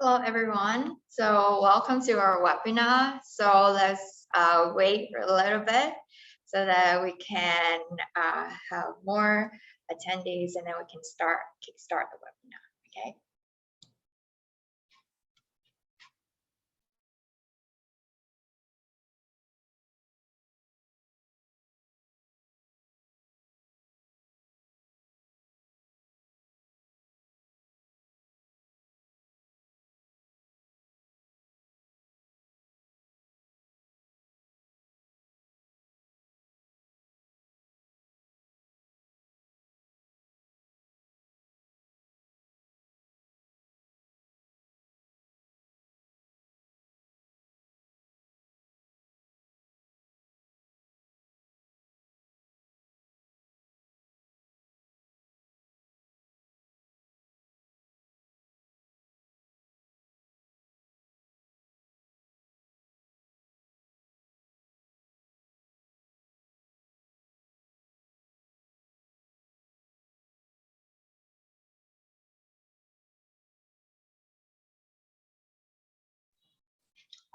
Hello, everyone. So welcome to our webinar. So let's wait for a little bit so that we can have more attendees and then we can kickstart the webinar, okay?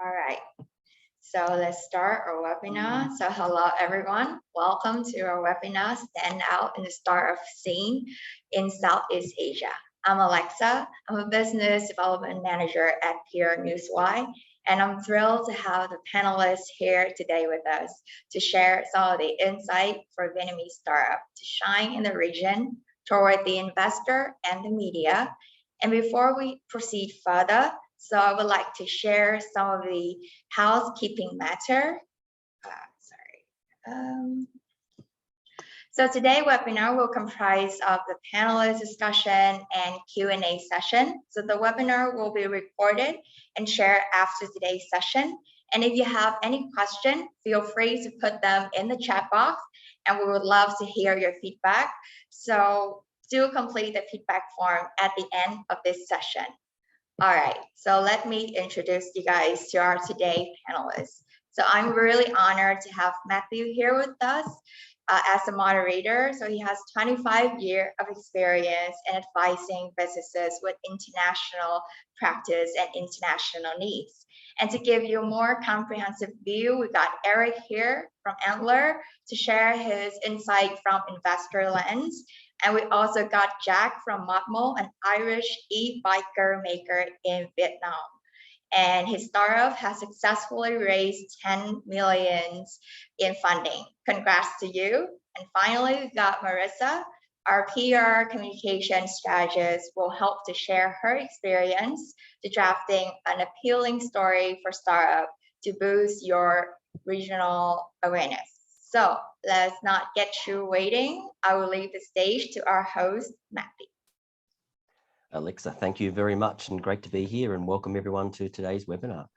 All right. So let's start our webinar. So hello, everyone. Welcome to our webinar, Stand Out in the Startup Scene in Southeast Asia. I'm Alexa. I'm a business development manager at PR Newswire, and I'm thrilled to have the panelists here today with us to share some of the insight for Vietnamese startup to shine in the region toward the investor and the media. And before we proceed further, so I would like to share some of the housekeeping matter. So today's webinar will comprise of the panelist discussion and Q&A session. So the webinar will be recorded and shared after today's session. And if you have any question, feel free to put them in the chat box and we would love to hear your feedback. So do complete the feedback form at the end of this session. All right, so let me introduce you guys to our today's panelists. So I'm really honored to have Matthew here with us as a moderator. So he has 25 years of experience in advising businesses with international practice and international needs. And to give you a more comprehensive view, we got Eric here from Antler to share his insight from investor lens. And we also got Jack from Matmo, an Irish e-biker maker in Vietnam. And his startup has successfully raised 10 million in funding. Congrats to you. And finally, we got Marissa, our PR communication strategist, will help to share her experience to drafting an appealing story for startup to boost your regional awareness. So let's not get you waiting. I will leave the stage to our host, Matthew. Alexa, thank you very much and great to be here and welcome everyone to today's webinar.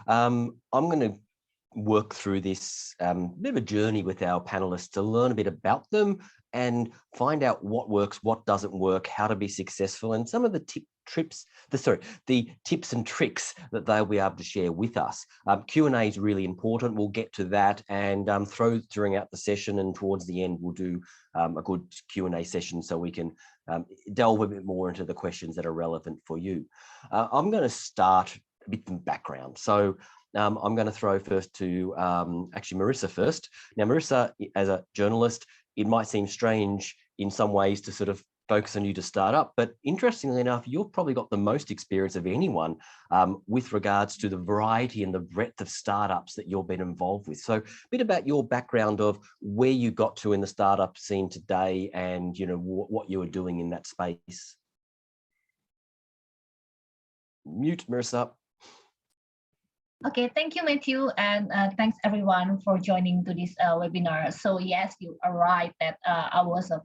I'm going to work through this bit of a journey with our panelists to learn a bit about them and find out what works, what doesn't work, how to be successful, and some of the the tips and tricks that they'll be able to share with us. Q&A is really important. We'll get to that and throw during out the session, and towards the end we'll do a good Q&A session so we can delve a bit more into the questions that are relevant for you. I'm going to start a bit from background. So I'm going to throw first to actually Marissa first. Now, Marissa, as a journalist, it might seem strange in some ways to sort of focus on you to start up, but interestingly enough, you've probably got the most experience of anyone with regards to the variety and the breadth of startups that you've been involved with. So a bit about your background of where you got to in the startup scene today and, you know, what you were doing in that space. Mute, Marissa. Okay, thank you, Matthew, and thanks everyone for joining to this webinar. So yes, you are right that I was a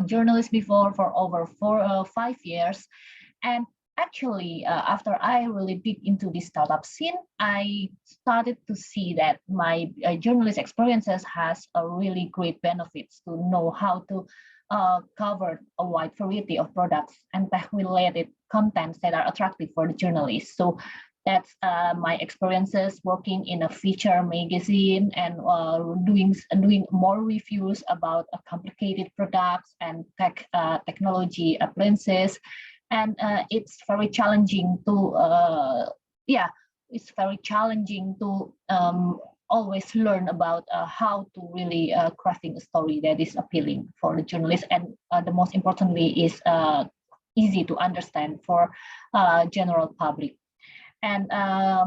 journalist before for over 5 years, and actually after I really dig into this startup scene, I started to see that my journalist experiences has a really great benefits to know how to cover a wide variety of products and tech-related contents that are attractive for the journalists. So that's my experiences working in a feature magazine and doing more reviews about complicated products and technology appliances. and it's very challenging to it's very challenging to always learn about how to really crafting a story that is appealing for the journalist, and the most importantly is easy to understand for general public. And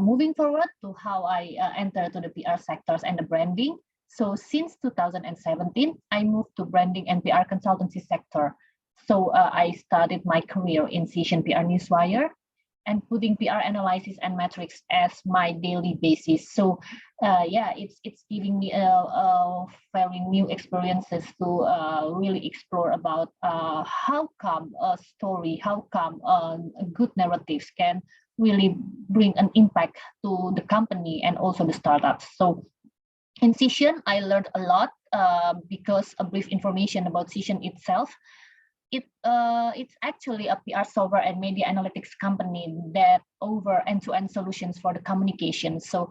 moving forward to how I enter to the PR sectors and the branding. So since 2017, I moved to branding and PR consultancy sector. So I started my career in Cision PR Newswire and putting PR analysis and metrics as my daily basis. So it's giving me very new experiences to really explore about how come a story, how come good narratives can really bring an impact to the company and also the startups. So in Cision, I learned a lot because a brief information about Cision itself. It's actually a PR software and media analytics company that over end-to-end solutions for the communication. So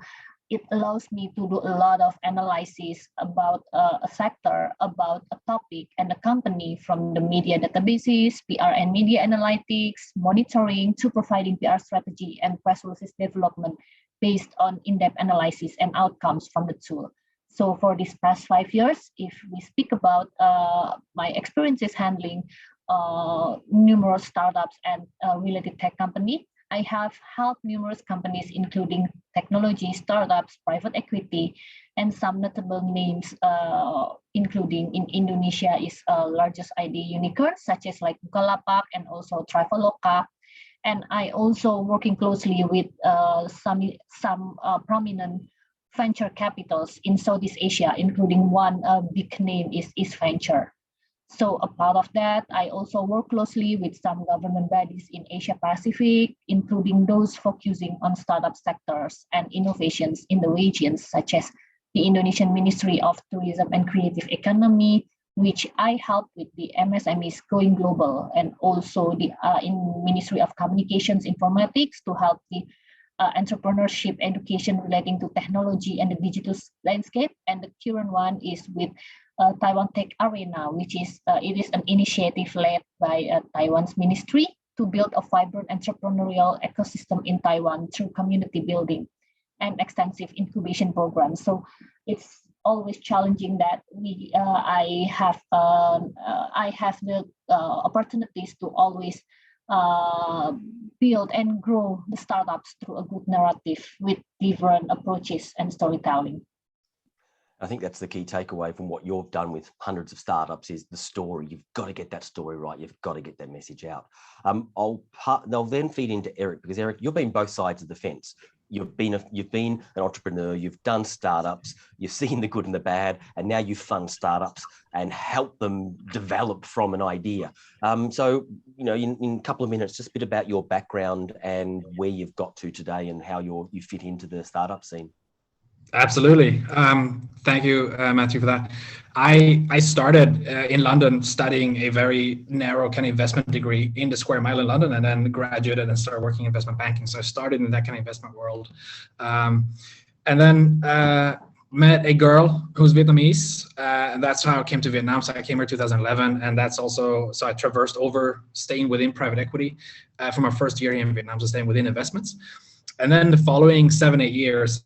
it allows me to do a lot of analysis about a sector, about a topic and a company, from the media databases, PR and media analytics, monitoring, to providing PR strategy and press release development based on in-depth analysis and outcomes from the tool. So for these past 5 years, if we speak about my experiences handling numerous startups and related tech company, I have helped numerous companies, including technology, startups, private equity, and some notable names, including in Indonesia is largest ID unicorns, such as like Bukalapak and also Traveloka. And I also working closely with some prominent venture capitals in Southeast Asia, including one big name is Venture. So a part of that, I also work closely with some government bodies in Asia Pacific, including those focusing on startup sectors and innovations in the regions, such as the Indonesian Ministry of Tourism and Creative Economy, which I help with the MSMEs going global, and also the in Ministry of Communications Informatics to help the entrepreneurship education relating to technology and the digital landscape. And the current one is with Taiwan Tech Arena, which is it is an initiative led by Taiwan's ministry to build a vibrant entrepreneurial ecosystem in Taiwan through community building and extensive incubation programs. So it's always challenging that I have the opportunities to always build and grow the startups through a good narrative with different approaches and storytelling. I think that's the key takeaway from what you've done with hundreds of startups is the story. You've got to get that story right. You've got to get that message out. They'll then feed into Eric, because Eric, you've been both sides of the fence. You've been an entrepreneur, you've done startups, you've seen the good and the bad, and now you fund startups and help them develop from an idea. So, you know, in a couple of minutes, just a bit about your background and where you've got to today and how you fit into the startup scene. Absolutely. Thank you, Matthew, for that. I started in London studying a very narrow kind of investment degree in the Square Mile in London, and then graduated and started working in investment banking. So I started in that kind of investment world. And then met a girl who's Vietnamese, and that's how I came to Vietnam. So I came here in 2011, and that's also, so I traversed over staying within private equity for my first year here in Vietnam, so staying within investments. And then the following 7-8 years,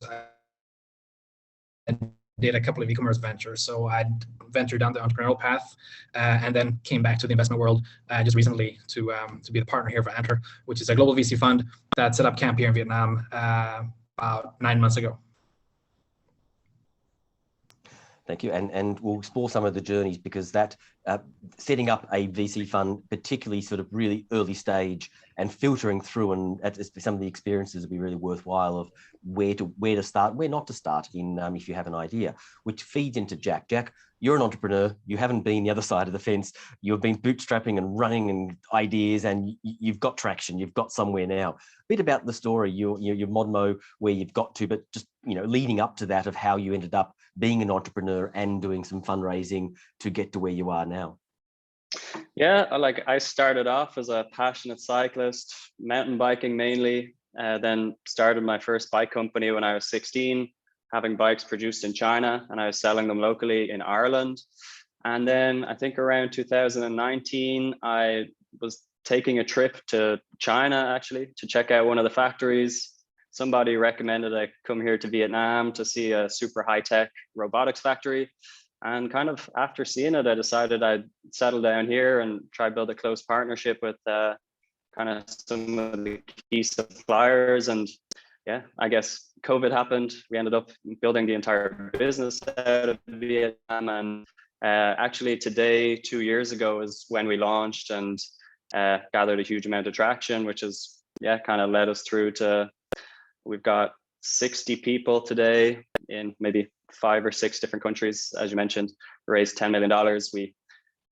did a couple of e-commerce ventures. So I ventured down the entrepreneurial path and then came back to the investment world just recently to be the partner here for Enter, which is a global VC fund that set up camp here in Vietnam about 9 months ago. Thank you. And we'll explore some of the journeys, because that setting up a VC fund, particularly sort of really early stage, and filtering through, and some of the experiences will be really worthwhile of where to start, where not to start in if you have an idea, which feeds into Jack. Jack, you're an entrepreneur. You haven't been the other side of the fence. You've been bootstrapping and running and ideas, and you've got traction. You've got somewhere now. A bit about the story, your Modmo, where you've got to, but just, you know, leading up to that, of how you ended up being an entrepreneur and doing some fundraising to get to where you are now. Yeah, I started off as a passionate cyclist, mountain biking mainly, then started my first bike company when I was 16, having bikes produced in China, and I was selling them locally in Ireland. And then I think around 2019, I was taking a trip to China, actually, to check out one of the factories. Somebody recommended I come here to Vietnam to see a super high-tech robotics factory. And kind of after seeing it, I decided I'd settle down here and try build a close partnership with kind of some of the key suppliers. And yeah, I guess COVID happened. We ended up building the entire business out of Vietnam. And actually today, 2 years ago, is when we launched and gathered a huge amount of traction, which is, yeah, kind of led us through to, we've got 60 people today in maybe 5 or 6 different countries. As you mentioned, raised $10 million. We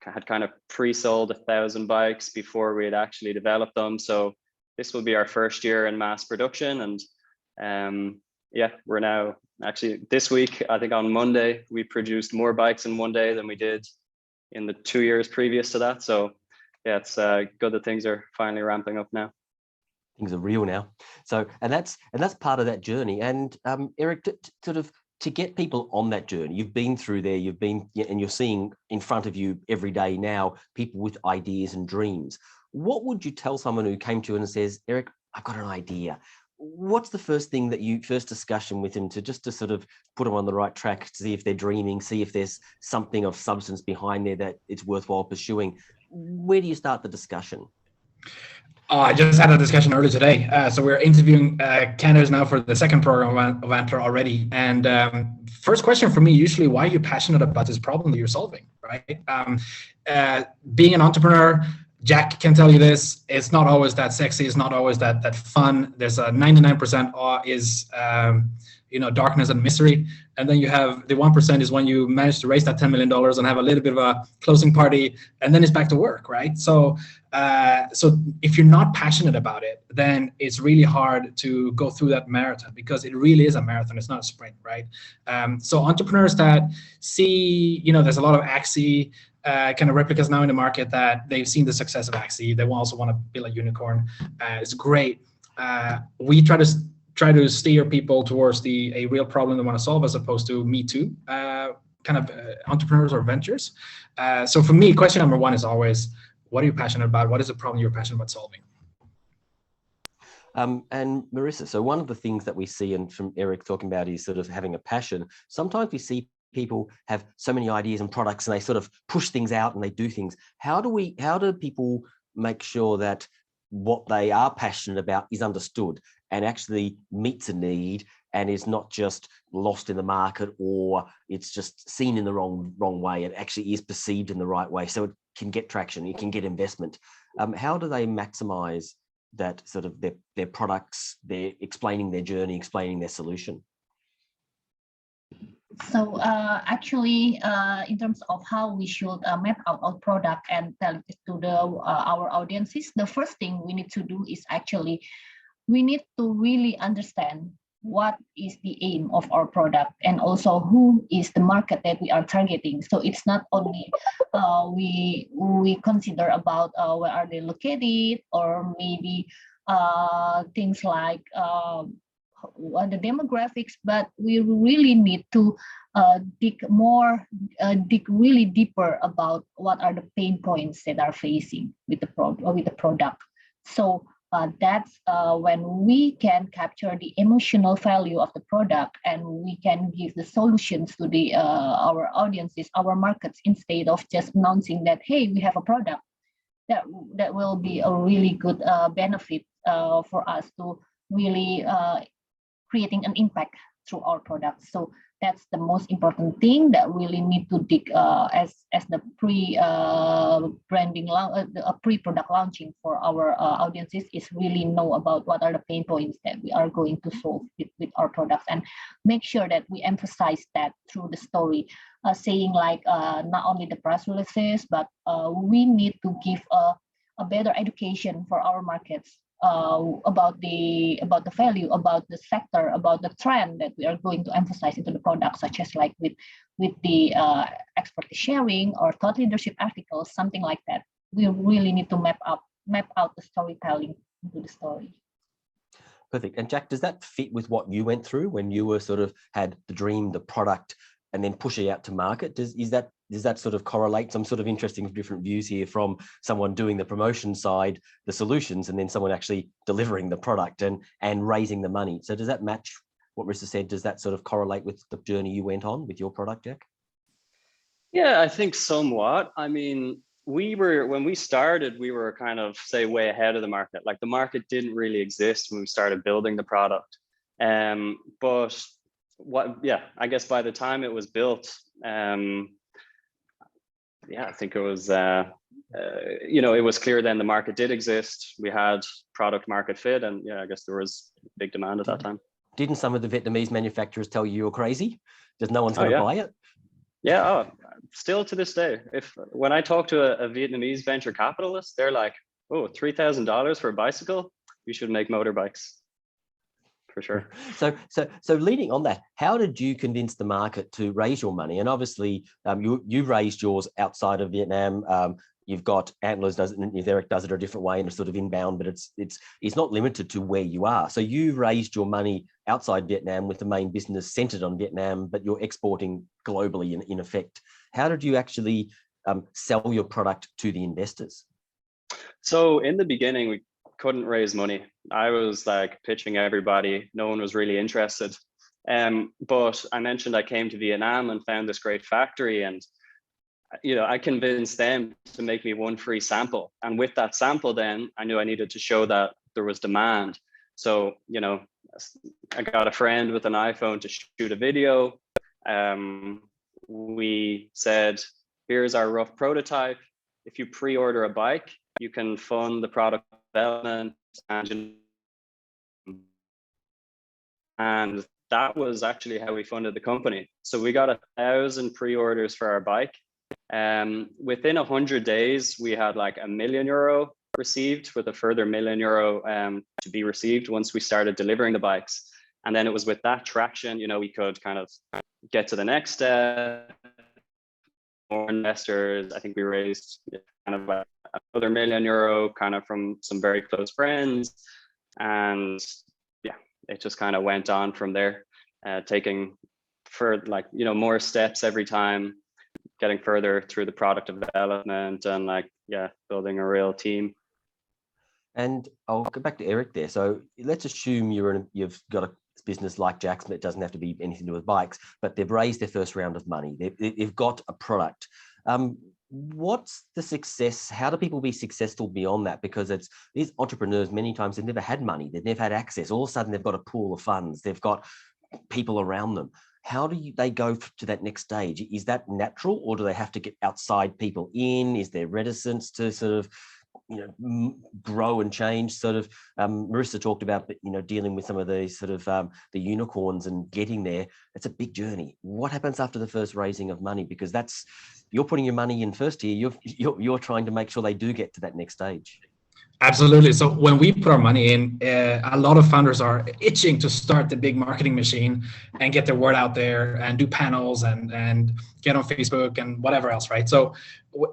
had kind of pre-sold 1,000 bikes before we had actually developed them. So this will be our first year in mass production. And yeah, we're now actually this week, I think on Monday, we produced more bikes in one day than we did in the 2 years previous to that. So yeah, it's good that things are finally ramping up now. Things are real now. So, and that's part of that journey. And Eric, to get people on that journey, you've been through there, and you're seeing in front of you every day now, people with ideas and dreams. What would you tell someone who came to you and says, Eric, I've got an idea? What's the first discussion with them to sort of put them on the right track, to see if they're dreaming, see if there's something of substance behind there that it's worthwhile pursuing? Where do you start the discussion? I just had a discussion earlier today. So we're interviewing candidates now for the second program of Antler already. And first question for me, usually, why are you passionate about this problem that you're solving, right? Being an entrepreneur, Jack can tell you this, it's not always that sexy. It's not always that fun. There's a 99% is darkness and misery. And then you have the 1% is when you manage to raise that $10 million and have a little bit of a closing party, and then it's back to work, right? So if you're not passionate about it, then it's really hard to go through that marathon, because it really is a marathon. It's not a sprint, right? So entrepreneurs that see, there's a lot of Axie kind of replicas now in the market, that they've seen the success of Axie. They also want to build a unicorn. It's great. We try to steer people towards a real problem they want to solve, as opposed to me too kind of entrepreneurs or ventures. So for me, question number one is always, what are you passionate about? What is the problem you're passionate about solving? And Marissa, so one of the things that we see, and from Eric talking about, is sort of having a passion. Sometimes we see people have so many ideas and products, and they sort of push things out and they do things. How do people make sure that what they are passionate about is understood and actually meets a need, and is not just lost in the market, or it's just seen in the wrong way? It actually is perceived in the right way, so it can get traction, it can get investment. How do they maximize that sort of their products, they're explaining their journey, explaining their solution? So actually, in terms of how we should map out our product and tell it to our audiences, the first thing we need to do is actually we need to really understand what is the aim of our product, and also who is the market that we are targeting. So it's not only we consider about where are they located, or maybe things like the demographics, but we really need to dig really deeper about what are the pain points that are facing with the product. So that's when we can capture the emotional value of the product, and we can give the solutions to our audiences, our markets, instead of just announcing that, hey, we have a product. That will be a really good benefit for us to really creating an impact through our products. So that's the most important thing that we really need to dig as the pre-branding, pre-product launching for our audiences, is really know about what are the pain points that we are going to solve with our products, and make sure that we emphasize that through the story, saying like not only the press releases, but we need to give a better education for our markets about the value, about the sector, about the trend that we are going to emphasize into the product, such as like with the expertise sharing or thought leadership articles, something like that. We really need to map out the storytelling into the story. Perfect. And Jack, does that fit with what you went through when you were sort of had the dream, the product, and then push it out to market? Is that does that sort of correlate? Some sort of interesting different views here from someone doing the promotion side, the solutions, and then someone actually delivering the product and raising the money. So does that match what Marissa said? Does that sort of correlate with the journey you went on with your product, Jack? Yeah, I think somewhat. I mean, when we started, we were kind of, say, way ahead of the market. Like the market didn't really exist when we started building the product. But I guess by the time it was built, I think it was, it was clear then the market did exist. We had product market fit, and I guess there was big demand at that time. Didn't some of the Vietnamese manufacturers tell you you're crazy? Because no one's going to buy it? Yeah, still to this day, when I talk to a Vietnamese venture capitalist, they're like, "Oh, $3,000 for a bicycle? You should make motorbikes." For sure. So leading on that, how did you convince the market to raise your money? And obviously, you raised yours outside of Vietnam. You've got Antlers does it, and Eric does it a different way, and it's sort of inbound, but it's not limited to where you are. So you raised your money outside Vietnam with the main business centered on Vietnam, but you're exporting globally in effect. How did you actually sell your product to the investors? So in the beginning, we couldn't raise money. I was like pitching everybody. No one was really interested. But I mentioned I came to Vietnam and found this great factory, and I convinced them to make me one free sample. And with that sample, then I knew I needed to show that there was demand. So, I got a friend with an iPhone to shoot a video. We said, here's our rough prototype. If you pre-order a bike, you can fund the product development. And that was actually how we funded the company. So we got 1,000 pre-orders for our bike. Within 100 days, we had like €1 million received, with a further €1 million to be received once we started delivering the bikes. And then it was with that traction, we could kind of get to the next step. More investors. I think we raised kind of another €1 million kind of from some very close friends. And it just kind of went on from there, taking for more steps every time, getting further through the product development and building a real team. And I'll go back to Eric there. So let's assume you've got a business like Jack's, but it doesn't have to be anything to do with bikes, but they've raised their first round of money. They've got a product. What's the success? How do people be successful beyond that? Because these entrepreneurs, many times they've never had money. They've never had access. All of a sudden they've got a pool of funds. They've got people around them. How do they go to that next stage? Is that natural, or do they have to get outside people in? Is there reticence to sort of, grow and change? Sort of, Marissa talked about, dealing with some of these sort of the unicorns and getting there. It's a big journey. What happens after the first raising of money? Because you're putting your money in first here. You're trying to make sure they do get to that next stage. Absolutely. So when we put our money in, a lot of founders are itching to start the big marketing machine and get their word out there and do panels and get on Facebook and whatever else, right? So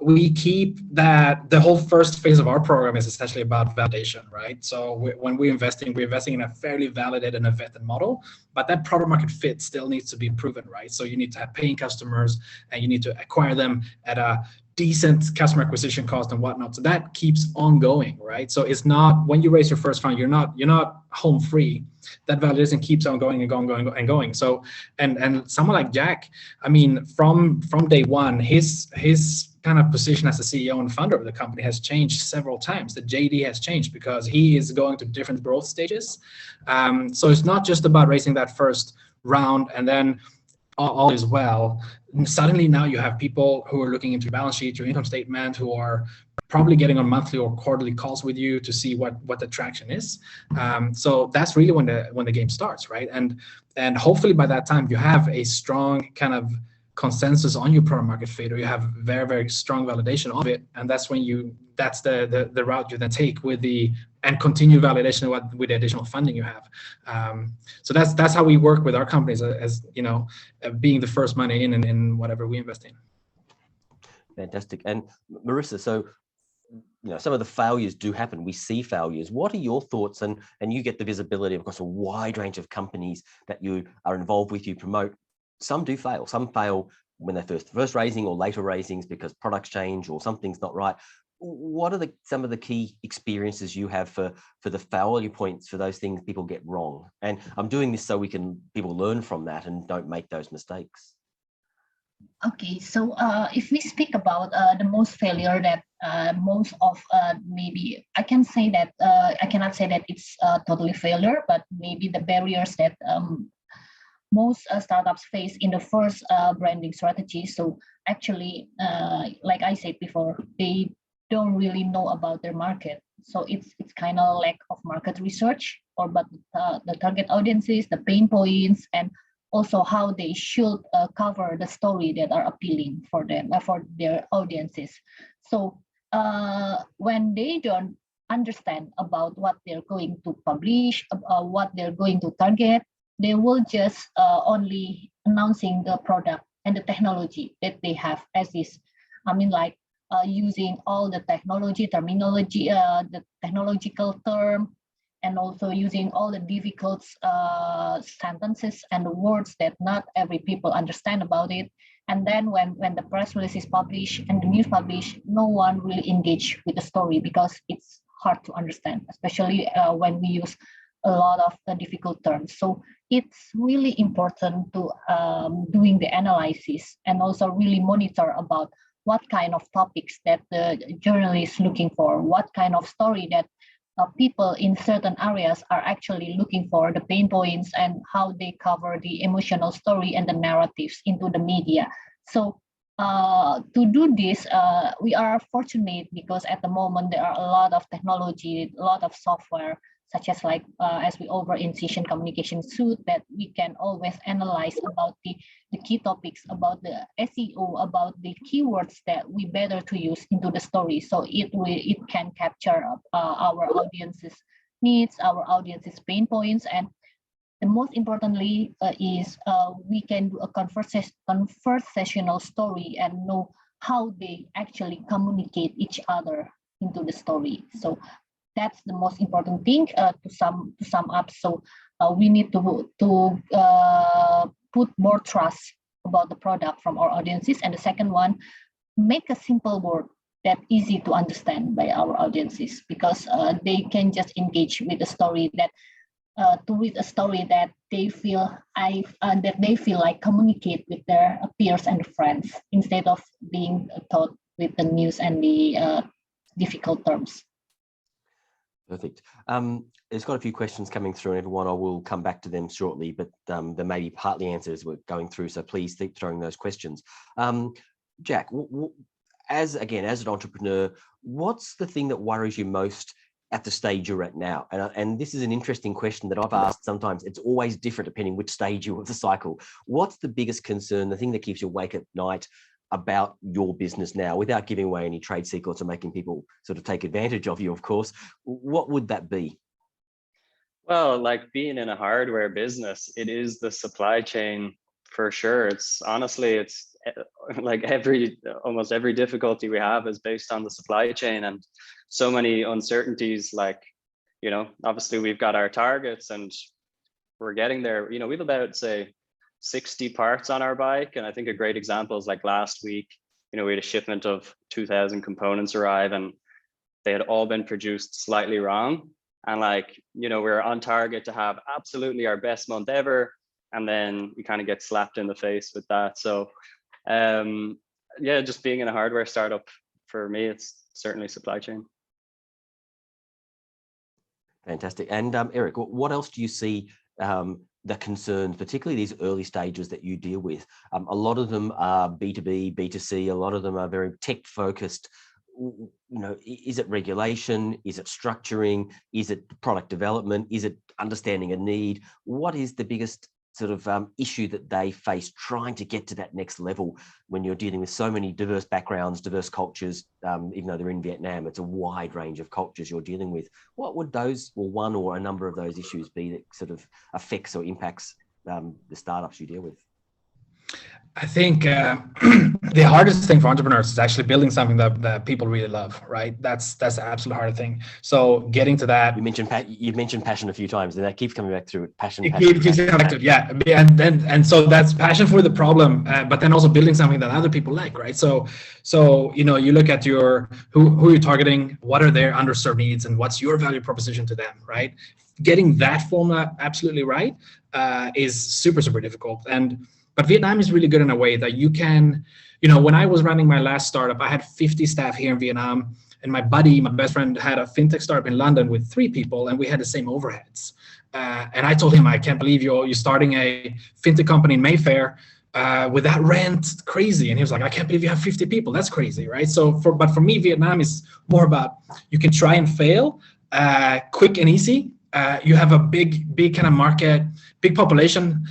we keep that. The whole first phase of our program is essentially about validation, right? So when we're investing in a fairly validated and a vetted model, but that product market fit still needs to be proven, right? So you need to have paying customers and you need to acquire them at a decent customer acquisition cost and whatnot. So that keeps on going, right? So it's not, when you raise your first fund, you're not home free. That validation keeps on going and going. So and someone like Jack, I mean, from day one, his kind of position as the CEO and founder of the company has changed several times. The JD has changed because he is going to different growth stages. So it's not just about raising that first round and then all is well. Suddenly now you have people who are looking into your balance sheet, your income statement, who are probably getting on monthly or quarterly calls with you to see what the traction is. So that's really when the game starts, right? And hopefully by that time you have a strong kind of consensus on your product market fit, or you have very, very strong validation of it, and that's when that's the route you then take and continue validation with the additional funding you have. So that's how we work with our companies, as being the first money in whatever we invest in. Fantastic. And Marissa, so some of the failures do happen. We see failures. What are your thoughts? And you get the visibility of course a wide range of companies that you are involved with, you promote. Some do fail. Some fail when they're first raising or later raisings because products change or something's not right. What are some of the key experiences you have for the failure points, for those things people get wrong? And I'm doing this so people learn from that and don't make those mistakes. Okay, so if we speak about the most failure that most of maybe I can say that I cannot say that it's totally failure, but maybe the barriers that most startups face in the first branding strategy. So actually, like I said before, they don't really know about their market. So it's kind of lack of market research, or but the target audiences, the pain points, and also how they should cover the story that are appealing for them, for their audiences. So when they don't understand about what they're going to publish, what they're going to target, they will just only announcing the product and the technology that they have as is. I mean, like using all the technology terminology, the technological term, and also using all the difficult sentences and words that not every people understand about it. And then when the press release is published and the news published, no one really engage with the story because it's hard to understand, especially when we use a lot of the difficult terms. So it's really important to doing the analysis and also really monitor about what kind of topics that the journalist is looking for, what kind of story that people in certain areas are actually looking for, the pain points, and how they cover the emotional story and the narratives into the media. So to do this, we are fortunate because at the moment there are a lot of technology, a lot of software, such as like as we over in Session Communication Suite, that we can always analyze about the key topics, about the SEO, about the keywords that we better to use into the story. So it can capture our audience's needs, our audience's pain points, and the most importantly is we can do a conversational story and know how they actually communicate each other into the story. So that's the most important thing to sum up. So we need to put more trust about the product from our audiences. And the second one, make a simple word that easy to understand by our audiences, because they can just engage with the story that to read a story that they feel like communicate with their peers and friends instead of being taught with the news and the difficult terms. Perfect. There's got a few questions coming through, and everyone, I will come back to them shortly, but there may be partly answers we're going through, so please keep throwing those questions. Jack, as an entrepreneur, what's the thing that worries you most at the stage you're at now? And this is an interesting question that I've asked sometimes. It's always different depending which stage you're of the cycle. What's the biggest concern, the thing that keeps you awake at night about your business now, without giving away any trade secrets or making people sort of take advantage of you, of course? What would that be? Well, like being in a hardware business, it is the supply chain for sure. It's honestly, it's like almost every difficulty we have is based on the supply chain, and so many uncertainties. Like, you know, obviously we've got our targets and we're getting there. You know, we've about, say, 60 parts on our bike. And I think a great example is like last week, you know, we had a shipment of 2,000 components arrive and they had all been produced slightly wrong. And like, you know, we're on target to have absolutely our best month ever. And then we kind of get slapped in the face with that. So yeah, just being in a hardware startup, for me, it's certainly supply chain. Fantastic. And Eric, what else do you see the concerns, particularly these early stages that you deal with? A lot of them are B2B, B2C, a lot of them are very tech focused. You know, is it regulation? Is it structuring? Is it product development? Is it understanding a need? What is the biggest sort of issue that they face trying to get to that next level when you're dealing with so many diverse backgrounds, diverse cultures? Even though they're in Vietnam, it's a wide range of cultures you're dealing with. What would those, or one or a number of those issues be that sort of affects or impacts the startups you deal with? I think the hardest thing for entrepreneurs is actually building something that people really love, right? That's the absolute hard thing. So getting to that. You mentioned passion a few times, and that keeps coming back through it. Passion. Yeah, and so that's passion for the problem, but then also building something that other people like, right? So you know, you look at your who you're targeting, what are their underserved needs, and what's your value proposition to them, right? Getting that formula absolutely right is super difficult. But Vietnam is really good in a way that you can, you know, when I was running my last startup, I had 50 staff here in Vietnam, and my buddy, my best friend, had a fintech startup in London with 3 people, and we had the same overheads. And I told him, I can't believe you're starting a fintech company in Mayfair with that rent, crazy. And he was like, I can't believe you have 50 people. That's crazy, right? But for me, Vietnam is more about you can try and fail, quick and easy. You have a big kind of market, big population,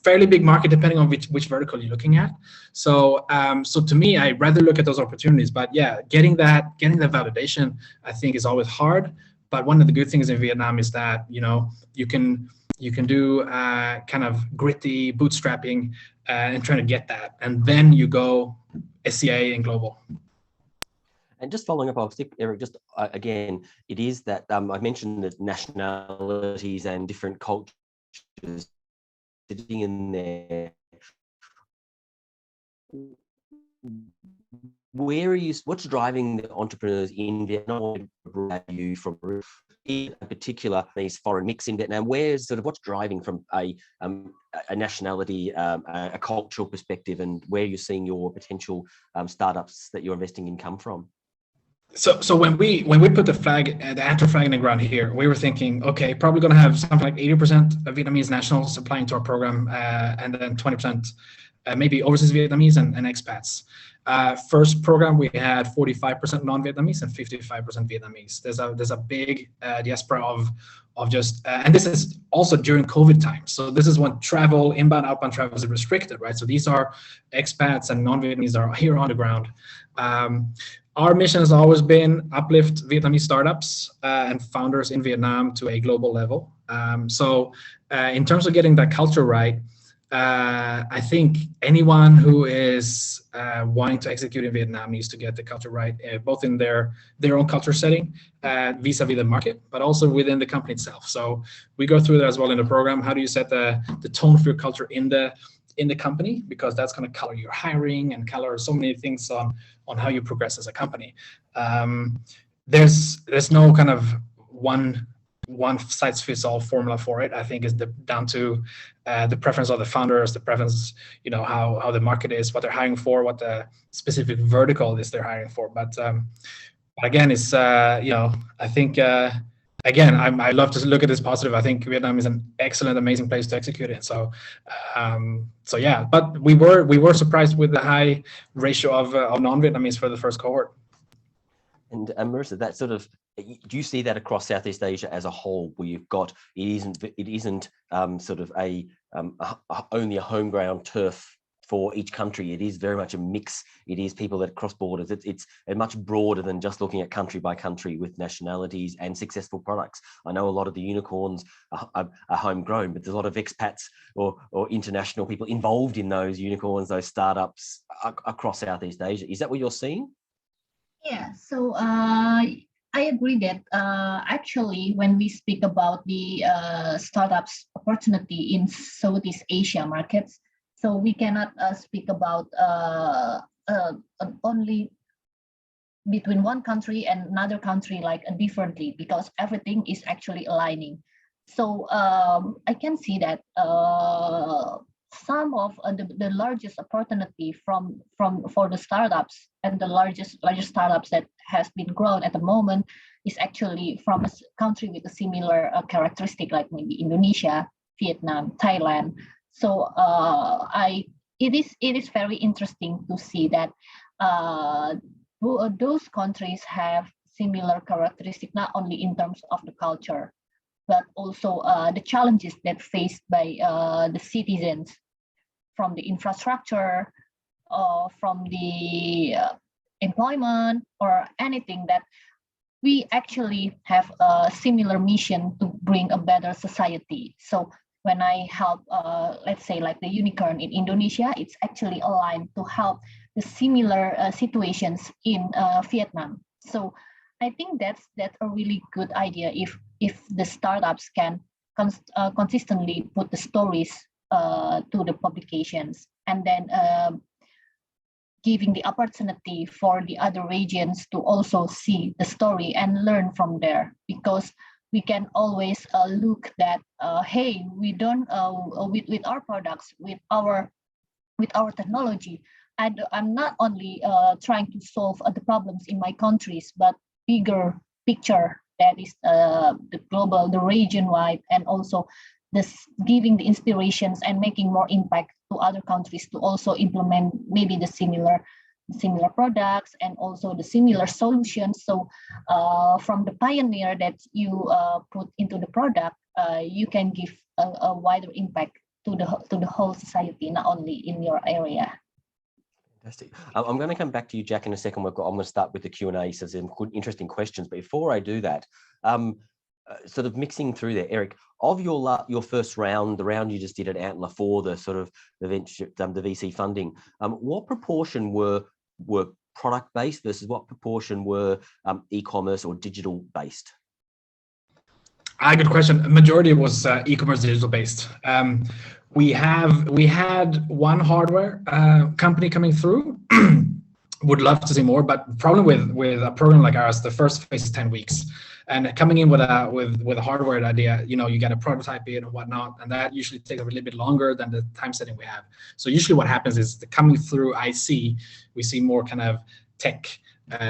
fairly big market depending on which vertical you're looking at. So to me, I rather look at those opportunities. But yeah, getting that validation, I think, is always hard. But one of the good things in Vietnam is that, you know, you can do kind of gritty bootstrapping and trying to get that, and then you go SCA and global. And just following up, Eric, just again, it is that I mentioned that nationalities and different cultures sitting in there. What's driving the entrepreneurs in Vietnam? You from in particular these foreign mix in Vietnam? Where's sort of what's driving from a nationality, a cultural perspective, and where you're seeing your potential startups that you're investing in come from? So when we put the Antwerp flag in the ground here, we were thinking, okay, probably going to have something like 80% of Vietnamese nationals applying to our program, and then 20% maybe overseas Vietnamese and expats. First program, we had 45% non-Vietnamese and 55% Vietnamese. There's a big diaspora of just, and this is also during COVID time. So this is when travel, inbound, outbound travel is restricted, right? So these are expats and non-Vietnamese are here on the ground. Our mission has always been uplift Vietnamese startups and founders in Vietnam to a global level. So in terms of getting that culture right, I think anyone who is wanting to execute in Vietnam needs to get the culture right, both in their own culture setting, vis-a-vis the market, but also within the company itself. So we go through that as well in the program. How do you set the tone for your culture in the company? Because that's going to color your hiring and color so many things on how you progress as a company. There's no kind of one size fits all formula for it. I think it's down to the preference of the founders, the preference, you know, how the market is, what they're hiring for, what the specific vertical is they're hiring for. But again, it's you know, I think again, I love to look at this positive. I think Vietnam is an excellent, amazing place to execute in. So yeah, but we were surprised with the high ratio of non-Vietnamese for the first cohort. And Marissa, that sort of, do you see that across Southeast Asia as a whole, where you've got it isn't sort of only a home ground turf for each country? It is very much a mix. It is people that cross borders. It's much broader than just looking at country by country with nationalities and successful products. I know a lot of the unicorns are homegrown, but there's a lot of expats or international people involved in those unicorns, those startups across Southeast Asia. Is that what you're seeing? Yeah, so I agree that actually when we speak about the startups opportunity in Southeast Asia markets, so we cannot speak about only between one country and another country like differently, because everything is actually aligning. So I can see that some of the largest opportunity for the startups and the largest startups that has been grown at the moment is actually from a country with a similar characteristic, like maybe Indonesia, Vietnam, Thailand. So it is very interesting to see that those countries have similar characteristics, not only in terms of the culture, but also the challenges that faced by the citizens, from the infrastructure, from the employment, or anything, that we actually have a similar mission to bring a better society. So when I help, let's say like the unicorn in Indonesia, it's actually aligned to help the similar situations in Vietnam. So I think that's a really good idea if the startups can consistently put the stories to the publications, and then giving the opportunity for the other regions to also see the story and learn from there, because we can always look that hey, we don't with our products, with our technology, and I'm not only trying to solve the problems in my countries, but bigger picture that is the global, the region wide, and also this giving the inspirations and making more impact to other countries to also implement maybe the similar products and also the similar solutions. So from the pioneer that you put into the product, you can give a wider impact to the whole society, not only in your area. Fantastic. I'm going to come back to you, Jack, in a second. I'm going to start with the Q&A, so some good, interesting questions. But before I do that, sort of mixing through there, Eric, of your first round, the round you just did at Antler for the sort of the venture, the VC funding, what proportion were product based versus what proportion were e-commerce or digital based? Good question. A majority was e-commerce digital based. We had one hardware company coming through. Would love to see more, but the problem with a program like ours, the first phase is 10 weeks, and coming in with a hardware idea, you got to prototype it and whatnot, and that usually takes a little bit longer than the time setting we have. So usually what happens is the coming through we see more kind of tech,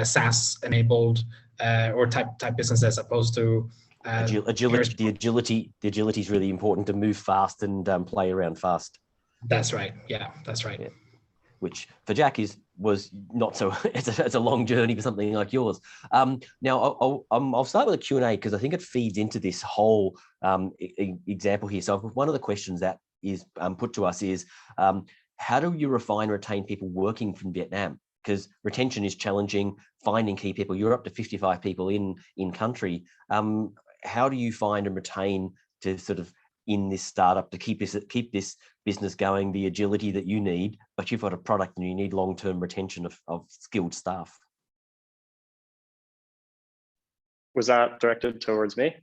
SaaS enabled or type business, as opposed to agility. The agility is really important, to move fast and play around fast. That's right. Yeah, that's right. Yeah. Which for Jack was not so. It's a long journey for something like yours. Now I'll start with a Q&A because I think it feeds into this whole example here. So one of the questions that is put to us is, how do you refine and retain people working from Vietnam? Because retention is challenging. Finding key people, you're up to 55 people in country. How do you find and retain to sort of in this startup to keep this business going, the agility that you need, but you've got a product and you need long-term retention of skilled staff? Was that directed towards me?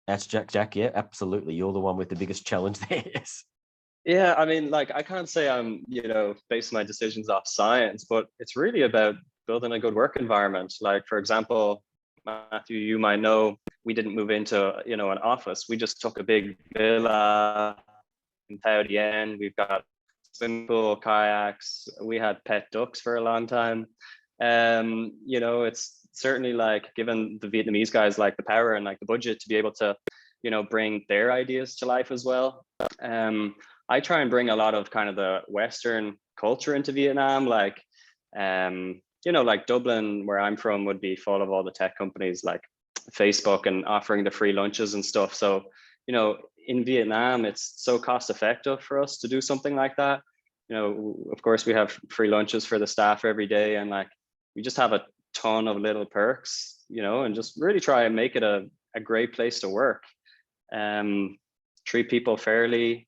That's Jack. Yeah, absolutely. You're the one with the biggest challenge there. Yes. Yeah, I mean, like, I can't say I'm, base my decisions off science, but it's really about building a good work environment. Like, for example, Matthew, you might know, we didn't move into, an office. We just took a big villa in Thao Dien. We've got swimming pool, kayaks. We had pet ducks for a long time. It's certainly like given the Vietnamese guys like the power and like the budget to be able to, bring their ideas to life as well. I try and bring a lot of kind of the Western culture into Vietnam, like, like Dublin, where I'm from, would be full of all the tech companies like Facebook and offering the free lunches and stuff. So, in Vietnam, it's so cost effective for us to do something like that. Of course, we have free lunches for the staff every day, and like we just have a ton of little perks, and just really try and make it a great place to work. Treat people fairly,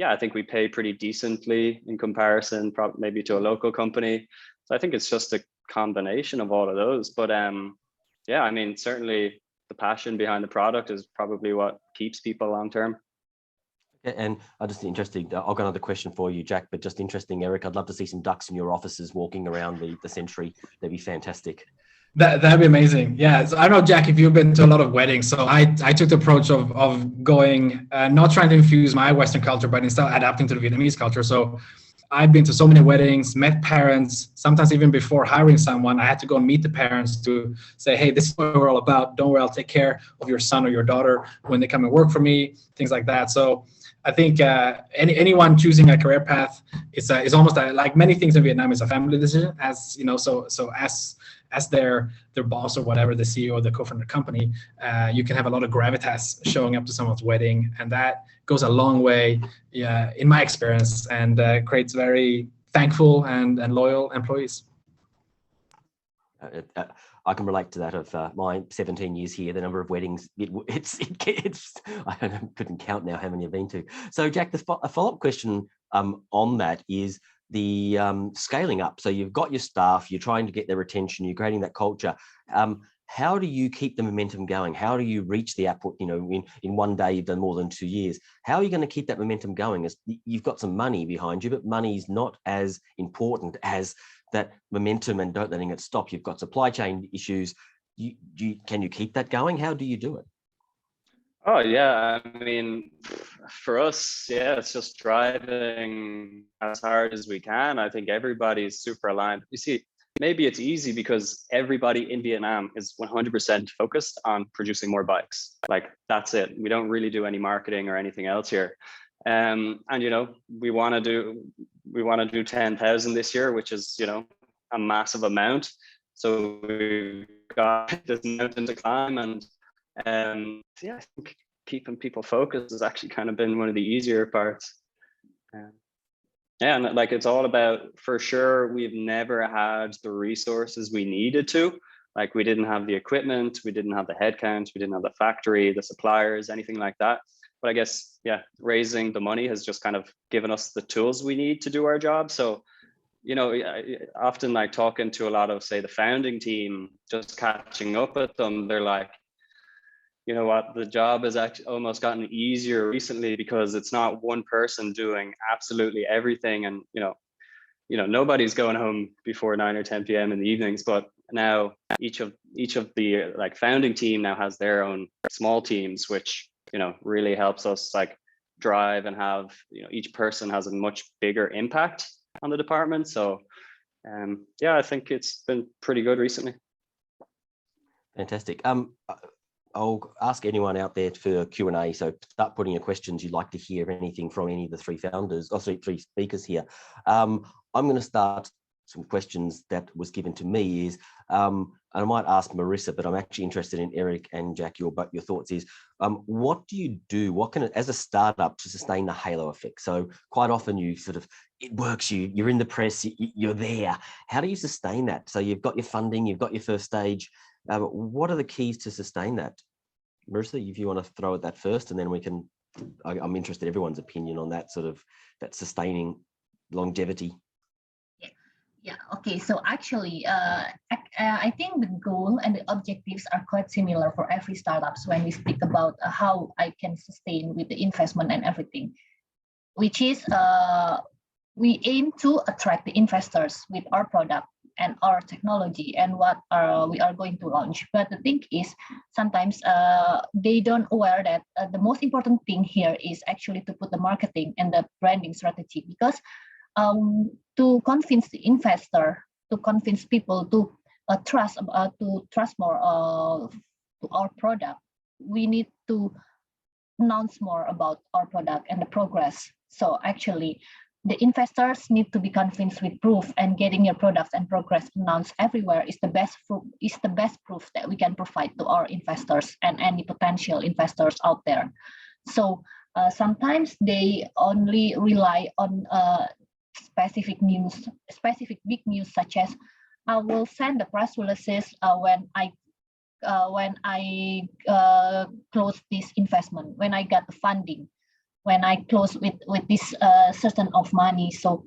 I think we pay pretty decently in comparison, probably maybe to a local company. So I think it's just a combination of all of those. But I mean, certainly the passion behind the product is probably what keeps people long term. And I'm just interested, I've got another question for you, Jack, but just interesting, Eric, I'd love to see some ducks in your offices walking around the century. That'd be fantastic. That'd be amazing. Yeah, so I don't know, Jack, if you've been to a lot of weddings. So I took the approach of going, not trying to infuse my Western culture, but instead adapting to the Vietnamese culture. So I've been to so many weddings, met parents. Sometimes even before hiring someone, I had to go and meet the parents to say, hey, this is what we're all about. Don't worry, I'll take care of your son or your daughter when they come and work for me, things like that. So I think anyone choosing a career path is almost like many things in Vietnam is a family decision. As you know, so as their boss or whatever, the CEO or the co-founder of the company, you can have a lot of gravitas showing up to someone's wedding, and that goes a long way, in my experience, and creates very thankful and loyal employees. I can relate to that of my 17 years here. The number of weddings, it's I couldn't count now how many I've been to. So Jack, a follow-up question on that is the scaling up. So you've got your staff, you're trying to get their attention, you're creating that culture. How do you keep the momentum going? How do you reach the output? You know, in one day, you've done more than 2 years. How are you going to keep that momentum going? As you've got some money behind you, but money's not as important as that momentum and don't letting it stop. You've got supply chain issues. Can you keep that going? How do you do it? Oh yeah, I mean, for us, yeah, it's just driving as hard as we can. I think everybody's super aligned. You see, maybe it's easy because everybody in Vietnam is 100% focused on producing more bikes. Like that's it. We don't really do any marketing or anything else here. And you know, we want to do 10,000 this year, which is, you know, a massive amount. So we've got this mountain to climb, and yeah, I think keeping people focused has actually kind of been one of the easier parts. Yeah, and like it's all about, for sure, we've never had the resources we needed to. Like we didn't have the equipment, we didn't have the headcount, we didn't have the factory, the suppliers, anything like that. But I guess, yeah, raising the money has just kind of given us the tools we need to do our job. So, you know, often like talking to a lot of, say, the founding team, just catching up with them, they're like, you know what, the job has actually almost gotten easier recently because it's not one person doing absolutely everything. And, you know, nobody's going home before 9 or 10 p.m. in the evenings, but now each of the like founding team now has their own small teams, which, you know, really helps us like drive and have, you know, each person has a much bigger impact on the department. So yeah, I think it's been pretty good recently. Fantastic. I'll ask anyone out there for Q&A. So start putting your questions. You'd like to hear anything from any of the three founders, or three speakers here. I'm going to start some questions that was given to me is, and I might ask Marissa, but I'm actually interested in Eric and Jack, your thoughts is, what do you do? What can, as a startup, to sustain the halo effect? So quite often you sort of, it works, you're in the press, you're there. How do you sustain that? So you've got your funding, you've got your first stage. What are the keys to sustain that? Marissa, if you want to throw at that first, and then we can, I'm interested in everyone's opinion on that sort of, that sustaining longevity. Yeah, okay. So actually, I think the goal and the objectives are quite similar for every startups when we speak about how I can sustain with the investment and everything, which is we aim to attract the investors with our product and our technology and what we are going to launch. But the thing is, sometimes they don't aware that the most important thing here is actually to put the marketing and the branding strategy, because to convince the investor, to convince people to trust more to our product, we need to announce more about our product and the progress. So actually, the investors need to be convinced with proof, and getting your products and progress announced everywhere is the best proof that we can provide to our investors and any potential investors out there. So sometimes they only rely on specific big news, such as I will send the press releases when I close this investment, when I got the funding, when I close with this certain of money. So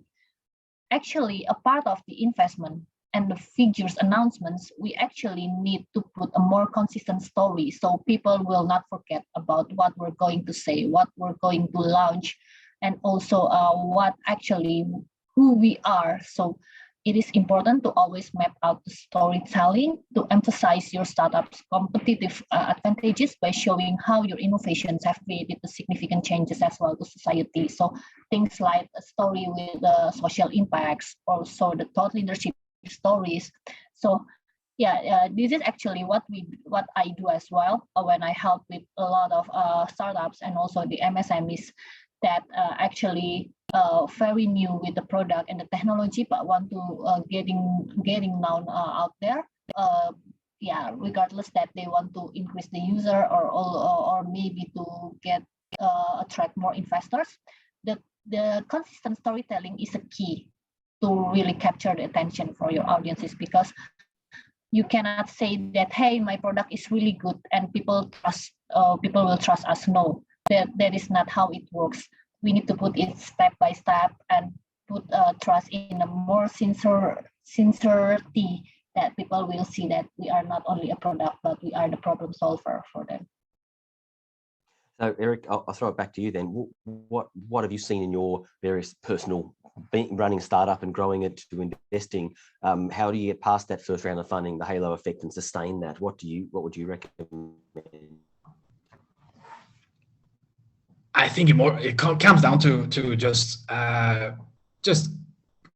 actually, a part of the investment and the figures announcements, we actually need to put a more consistent story, so people will not forget about what we're going to say, what we're going to launch, and also what actually who we are. So it is important to always map out the storytelling to emphasize your startup's competitive advantages by showing how your innovations have created the significant changes as well to society. So things like a story with social impacts, also the thought leadership stories. So yeah, this is actually what I do as well when I help with a lot of startups and also the MSMEs that actually very new with the product and the technology, but want to getting known out there. Yeah, regardless that they want to increase the user or maybe to get attract more investors. The consistent storytelling is a key to really capture the attention for your audiences, because you cannot say that, hey, my product is really good and people will trust us. No, that is not how it works. We need to put it step by step and put trust in a more sincerity, that people will see that we are not only a product, but we are the problem solver for them. So Eric, I'll throw it back to you then. What have you seen in your various personal running startup and growing it to investing? How do you get past that first round of funding, the halo effect, and sustain that? What would you recommend? I think it comes down to just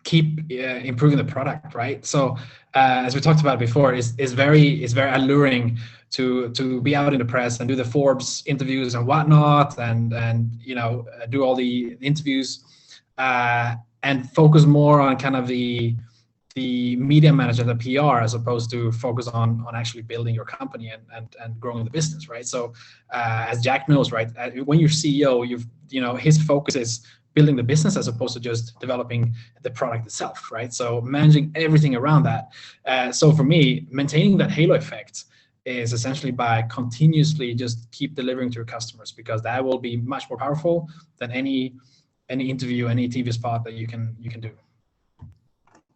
keep improving the product, right? So as we talked about before, it's very alluring to be out in the press and do the Forbes interviews and whatnot, and do all the interviews and focus more on kind of the media management, the PR, as opposed to focus on actually building your company and growing the business, right? So as Jack knows, right, when you're CEO, his focus is building the business as opposed to just developing the product itself, right? So managing everything around that. So for me, maintaining that halo effect is essentially by continuously just keep delivering to your customers, because that will be much more powerful than any interview, any TV spot that you can do.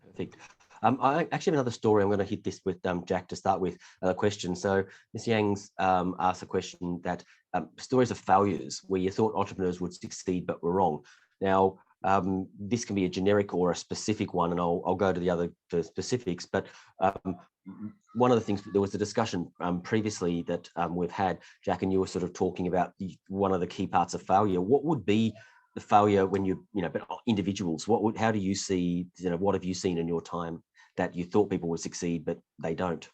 Perfect. I actually have another story. I'm going to hit this with Jack to start with a question. So Ms. Yang's asked a question that stories of failures where you thought entrepreneurs would succeed but were wrong. Now, this can be a generic or a specific one, and I'll go to the specifics. But one of the things, there was a discussion previously that we've had, Jack, and you were sort of talking about one of the key parts of failure. What would be the failure when but individuals? How do you see, what have you seen in your time that you thought people would succeed but they don't?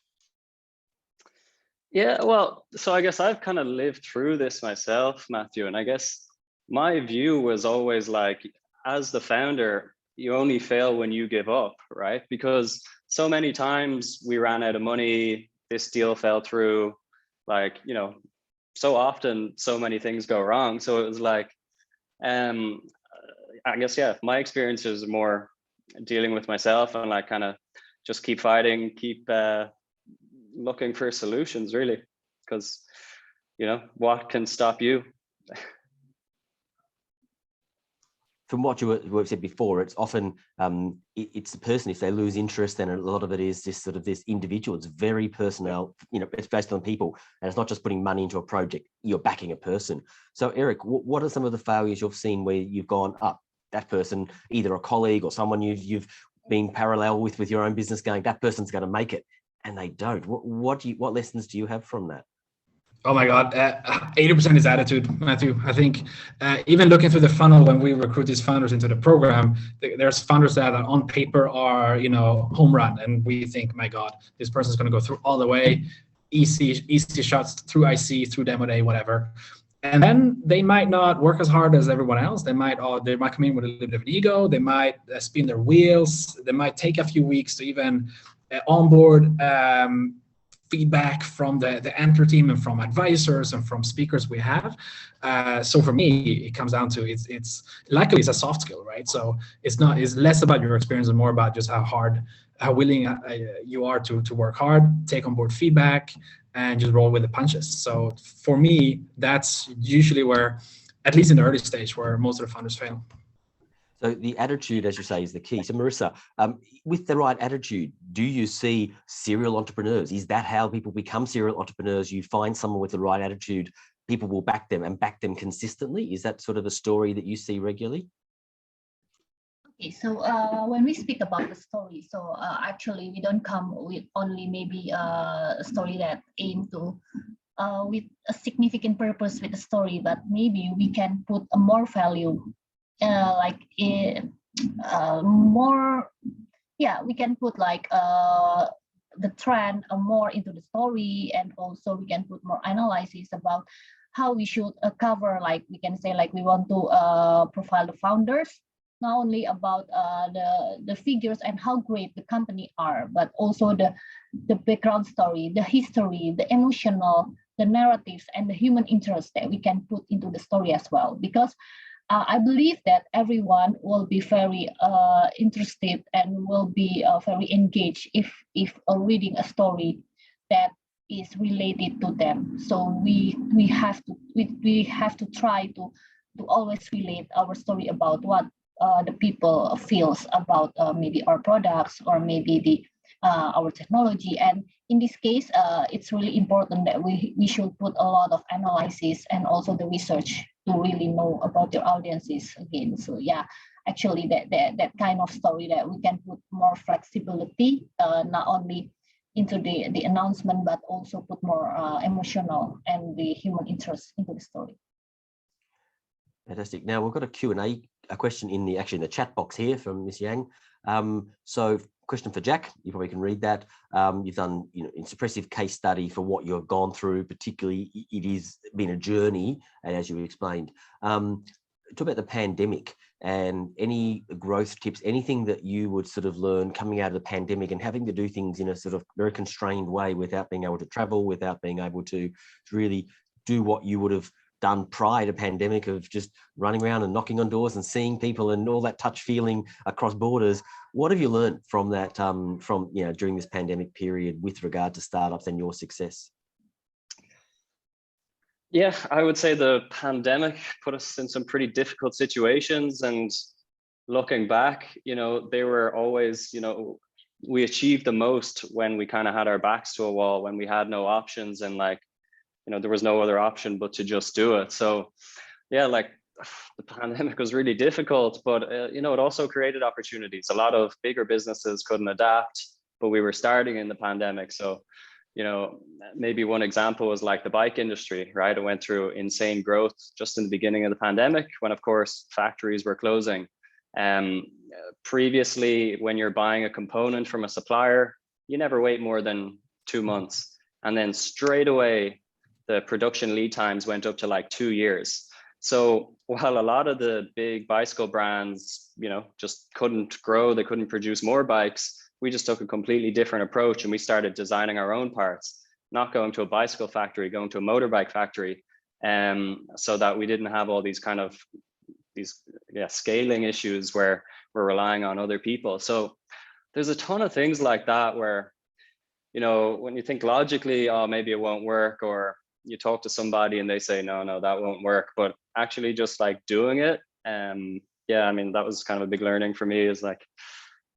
Yeah, well, so I guess I've kind of lived through this myself, Matthew, and I guess my view was always like, as the founder, you only fail when you give up, right? Because so many times we ran out of money, this deal fell through, so often so many things go wrong. So it was like, I guess, yeah, my experience is more dealing with myself and like kind of just keep fighting, keep looking for solutions, really, because what can stop you? From what you've said before, it's often it's the person. If they lose interest, then a lot of it is this individual. It's very personal. It's based on people, and it's not just putting money into a project. You're backing a person. So Eric, what are some of the failures you've seen where you've gone up? That person, either a colleague or someone you've been parallel with your own business, going, that person's going to make it, and they don't. What lessons do you have from that? Oh my God, 80% is attitude, Matthew. I think even looking through the funnel when we recruit these founders into the program, there's founders that are on paper are, home run. And we think, my God, this person's going to go through all the way, easy shots through IC, through demo day, whatever. And then they might not work as hard as everyone else. They might come in with a little bit of an ego. They might spin their wheels. They might take a few weeks to even onboard feedback from the enter team and from advisors and from speakers we have. So for me, it comes down to it's luckily it's a soft skill, right? So it's less about your experience and more about just how willing you are to work hard, take on board feedback, and just roll with the punches. So for me, that's usually where, at least in the early stage, where most of the founders fail. So the attitude, as you say, is the key. So Marissa, with the right attitude, do you see serial entrepreneurs? Is that how people become serial entrepreneurs? You find someone with the right attitude, people will back them and back them consistently. Is that sort of a story that you see regularly? Okay, so when we speak about the story, so actually we don't come with only maybe a story that aim to with a significant purpose with the story, but maybe we can put a more value. We can put the trend more into the story, and also we can put more analysis about how we should cover, we can say we want to profile the founders, not only about the figures and how great the company are, but also the background story, the history, the emotional, the narratives, and the human interest that we can put into the story as well. Because I believe that everyone will be very interested and will be very engaged if reading a story that is related to them. So we have to try to always relate our story about what the people feels about maybe our products or maybe the our technology. And in this case, it's really important that we should put a lot of analysis and also the research to really know about their audiences again. So yeah, actually that kind of story that we can put more flexibility, not only into the announcement, but also put more emotional and the human interest into the story. Fantastic. Now we've got a Q&A, a question in the chat box here from Ms. Yang. So question for Jack, you probably can read that. You've done, an impressive case study for what you've gone through, particularly it has been a journey, and as you explained. Talk about the pandemic and any growth tips, anything that you would sort of learn coming out of the pandemic and having to do things in a sort of very constrained way without being able to travel, without being able to really do what you would have done prior to pandemic of just running around and knocking on doors and seeing people and all that touch feeling across borders. What have you learned from that, during this pandemic period with regard to startups and your success? Yeah, I would say the pandemic put us in some pretty difficult situations, and looking back, they were always, we achieved the most when we kind of had our backs to a wall, when we had no options, and there was no other option but to just do it. So yeah, the pandemic was really difficult, but it also created opportunities. A lot of bigger businesses couldn't adapt, but we were starting in the pandemic. So maybe one example was like the bike industry, right? It went through insane growth just in the beginning of the pandemic, when of course factories were closing. Previously, when you're buying a component from a supplier, you never wait more than 2 months, and then straight away the production lead times went up to like 2 years. So while a lot of the big bicycle brands, just couldn't grow, they couldn't produce more bikes, we just took a completely different approach and we started designing our own parts, not going to a bicycle factory, going to a motorbike factory, so that we didn't have all these scaling issues where we're relying on other people. So there's a ton of things like that where, when you think logically, oh, maybe it won't work, or you talk to somebody and they say, no, that won't work, but actually just like doing it. That was kind of a big learning for me, is like,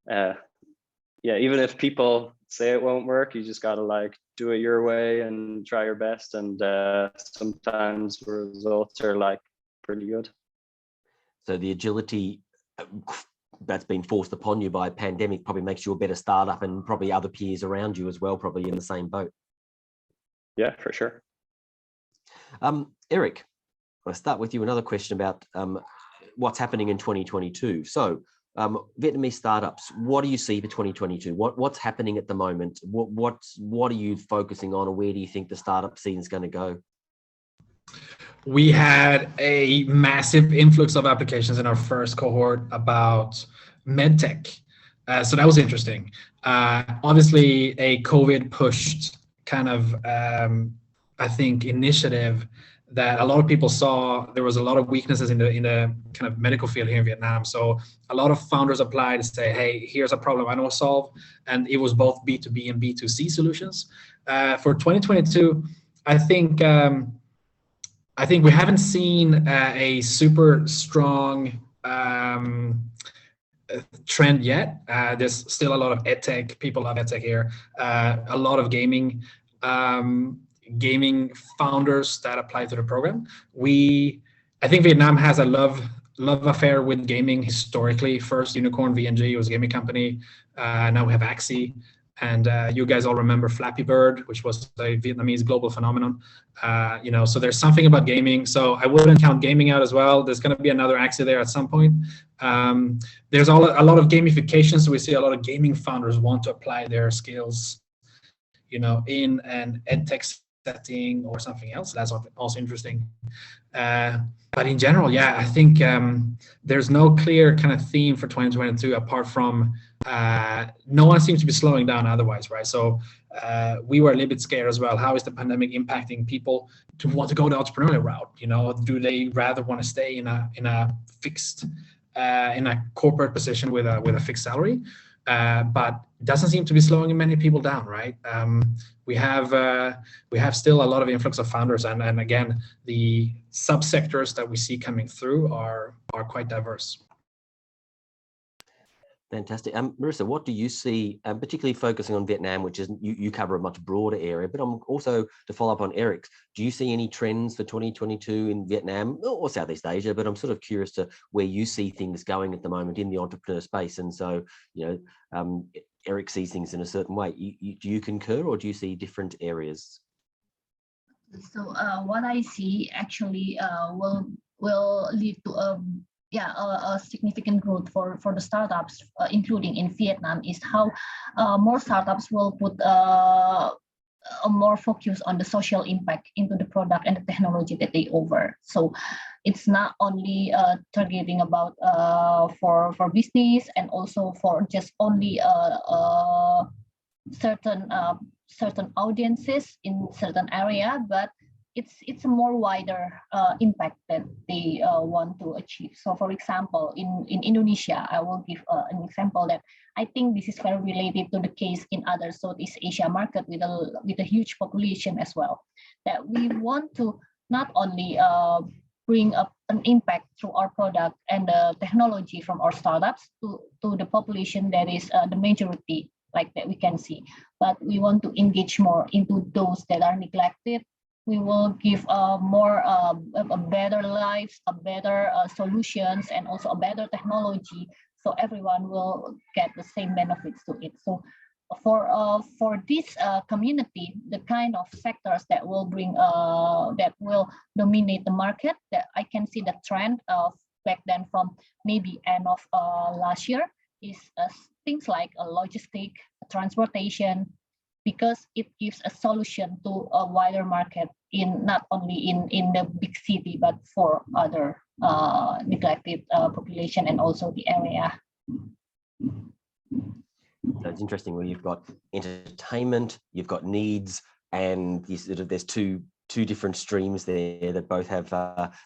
even if people say it won't work, you just got to do it your way and try your best. And sometimes results are pretty good. So the agility that's been forced upon you by a pandemic probably makes you a better startup, and probably other peers around you as well, probably in the same boat. Yeah, for sure. Eric, I'll start with you. Another question about what's happening in 2022. So Vietnamese startups, what do you see for 2022? What's happening at the moment? What are you focusing on, or where do you think the startup scene is going to go? We had a massive influx of applications in our first cohort about medtech. So that was interesting. Obviously, a COVID pushed kind of, I think, initiative that a lot of people saw. There was a lot of weaknesses in the kind of medical field here in Vietnam. So a lot of founders applied to say, hey, here's a problem I know solve. And it was both B2B and B2C solutions. For 2022, I think we haven't seen a super strong trend yet. There's still a lot of edtech. People love edtech here. A lot of gaming founders that apply to the program. I think Vietnam has a love affair with gaming historically. First unicorn VNG was a gaming company. Now we have Axie. And you guys all remember Flappy Bird, which was a Vietnamese global phenomenon. So there's something about gaming. So I wouldn't count gaming out as well. There's going to be another Axie there at some point. There's a lot of gamification. So we see a lot of gaming founders want to apply their skills, in an edtech setting or something else. That's also interesting. But in general, yeah, I think there's no clear kind of theme for 2022 apart from no one seems to be slowing down otherwise, right? So we were a little bit scared as well. How is the pandemic impacting people to want to go the entrepreneurial route? You know, do they rather want to stay in a fixed in a corporate position with a fixed salary? But it doesn't seem to be slowing many people down, right? We have still a lot of influx of founders, and again, the subsectors that we see coming through are quite diverse. Fantastic. Marissa, what do you see, particularly focusing on Vietnam, which is you cover a much broader area, but I'm also to follow up on Eric's, do you see any trends for 2022 in Vietnam or Southeast Asia? But I'm sort of curious to where you see things going at the moment in the entrepreneur space. And so, you know, Eric sees things in a certain way. Do you concur, or do you see different areas? So what I see actually will lead to a significant growth for the startups, including in Vietnam, is how more startups will put a more focus on the social impact into the product and the technology that they offer. So it's not only targeting about for business and also for just only certain audiences in certain area, but it's a more wider impact that they want to achieve. So for example, in Indonesia, I will give an example that I think this is very related to the case in other Southeast Asia market with a huge population as well, that we want to not only bring up an impact through our product and the technology from our startups to the population that is the majority like that we can see, but we want to engage more into those that are neglected. We will give more a better lives, a better solutions, and also a better technology, so everyone will get the same benefits to it. So for this community, the kind of sectors that will bring that will dominate the market, that I can see the trend of back then from maybe end of last year is things like logistic, transportation, because it gives a solution to a wider market in not only in the big city, but for other neglected population and also the area. So it's interesting where you've got entertainment, you've got needs, and there's two different streams there that both have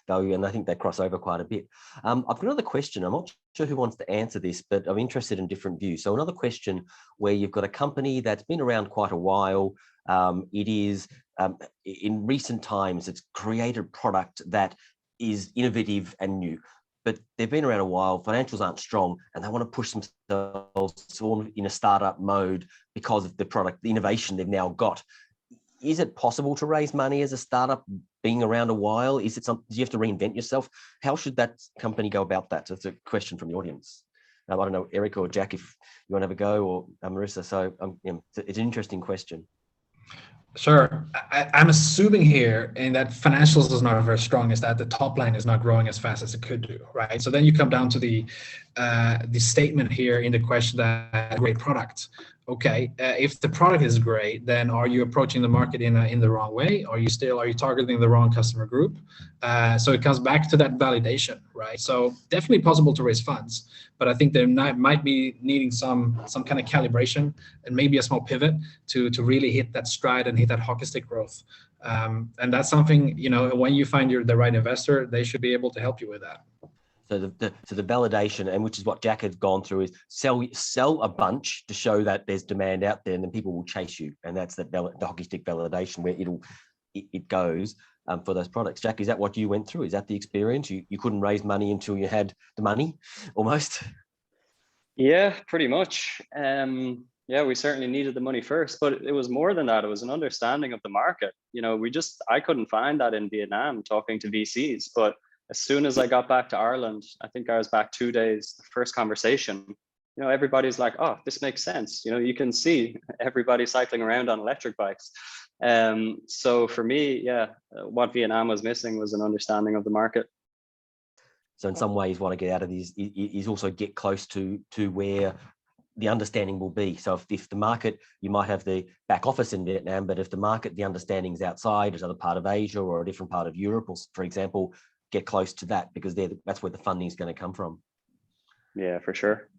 value, and I think they cross over quite a bit. I've got another question. I'm not sure who wants to answer this, but I'm interested in different views. So another question where you've got a company that's been around quite a while. It is, in recent times, it's created a product that is innovative and new, but they've been around a while, financials aren't strong, and they want to push themselves in a startup mode because of the product, the innovation they've now got. Is it possible to raise money as a startup being around a while? Is it something, do you have to reinvent yourself? How should that company go about that? So it's a question from the audience. I don't know, Eric or Jack, if you want to have a go, or Marissa. So it's an interesting question. Sure. I'm assuming here, and that financials is not very strong, is that the top line is not growing as fast as it could do, right? So then you come down to the statement here in the question that great product. Okay, if the product is great, then are you approaching the market in the wrong way? Are you targeting the wrong customer group? So it comes back to that validation, right? So definitely possible to raise funds, but I think there might be needing some kind of calibration and maybe a small pivot to really hit that stride and hit that hockey stick growth. And that's something, you know, when you find the right investor, they should be able to help you with that. So the validation, and which is what Jack had gone through, is sell a bunch to show that there's demand out there, and then people will chase you, and that's the hockey stick validation where it goes for those products. Jack, is that what you went through? Is that the experience? You couldn't raise money until you had the money, almost? Yeah, pretty much. Yeah, we certainly needed the money first, but it was more than that. It was an understanding of the market. You know, I couldn't find that in Vietnam talking to VCs, but as soon as I got back to Ireland, I think I was back 2 days, the first conversation, you know, everybody's like, oh, this makes sense. You know, you can see everybody cycling around on electric bikes. So for me, yeah, what Vietnam was missing was an understanding of the market. So in some ways, what I get out of this is also get close to where the understanding will be. So if the market, you might have the back office in Vietnam, but if the market, the understanding is outside, it's another part of Asia or a different part of Europe, or for example, get close to that, because that's where the funding is going to come from. Yeah, for sure.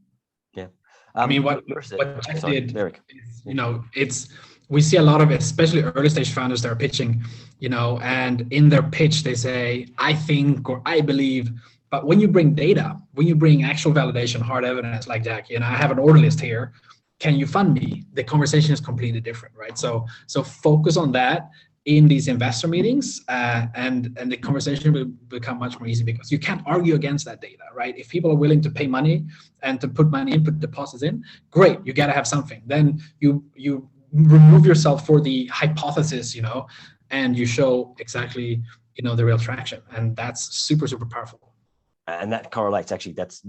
Yeah. I mean, what Jack did, is, we see a lot of, especially early stage founders that are pitching, and in their pitch they say, I think, or I believe. But when you bring data, when you bring actual validation, hard evidence, like Jack, I have an order list here, can you fund me? The conversation is completely different, right? So focus on that in these investor meetings, and the conversation will become much more easy, because you can't argue against that data, right? If people are willing to pay money and to put money in, put deposits in, great, you got to have something. Then you remove yourself for the hypothesis, and you show exactly, the real traction, and that's super, super powerful. And that correlates, actually, that's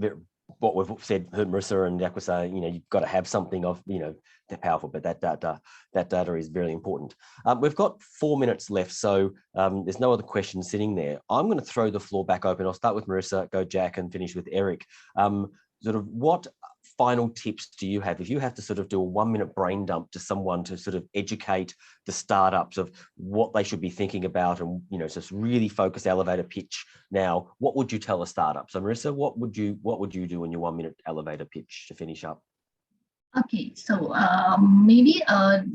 what we've heard Marissa and Jack was saying, you've got to have something of, they're powerful, but that data is very important. We've got 4 minutes left, so there's no other questions sitting there. I'm going to throw the floor back open. I'll start with Marissa, go Jack, and finish with Eric. Sort of what final tips do you have if you have to sort of do a 1 minute brain dump to someone to sort of educate the startups of what they should be thinking about, and just really focus elevator pitch now? What would you tell a startup? So Marissa, what would you do in your 1 minute elevator pitch to finish up? Okay, so maybe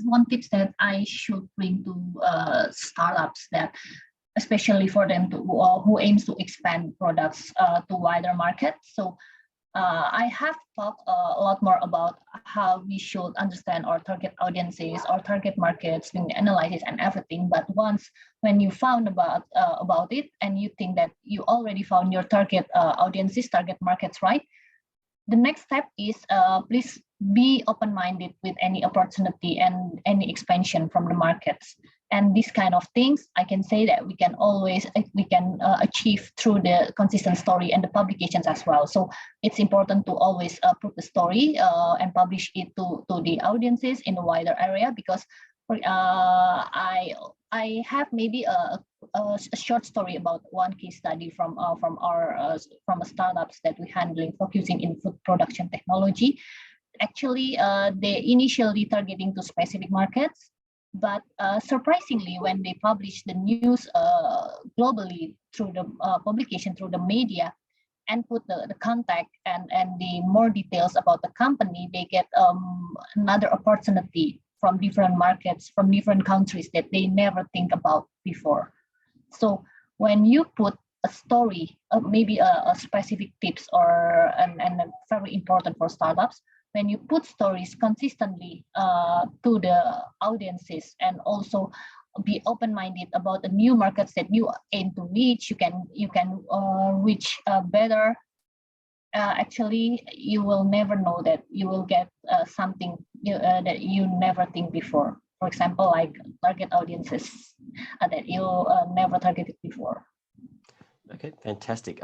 one tips that I should bring to startups, that especially for them who aims to expand products to wider markets. So I have talked a lot more about how we should understand our target audiences, our target markets, doing the analysis and everything. But when you found about it, and you think that you already found your target audiences, target markets, right? The next step is please be open-minded with any opportunity and any expansion from the markets. And these kind of things, I can say that we can achieve through the consistent story and the publications as well. So it's important to always prove the story and publish it to the audiences in a wider area, because I have maybe a short story about one case study from a startups that we're handling, focusing in food production technology. Actually, they initially targeting to specific markets, but surprisingly, when they publish the news globally through the publication, through the media, and put the contact and the more details about the company, they get another opportunity from different markets, from different countries that they never think about before. So when you put a story, maybe a specific tips and very important for startups, when you put stories consistently to the audiences, and also be open-minded about the new markets that you aim to reach, you can reach better. Actually, you will never know that you will get something that you never think before. For example, like target audiences that you never targeted before. Okay, fantastic.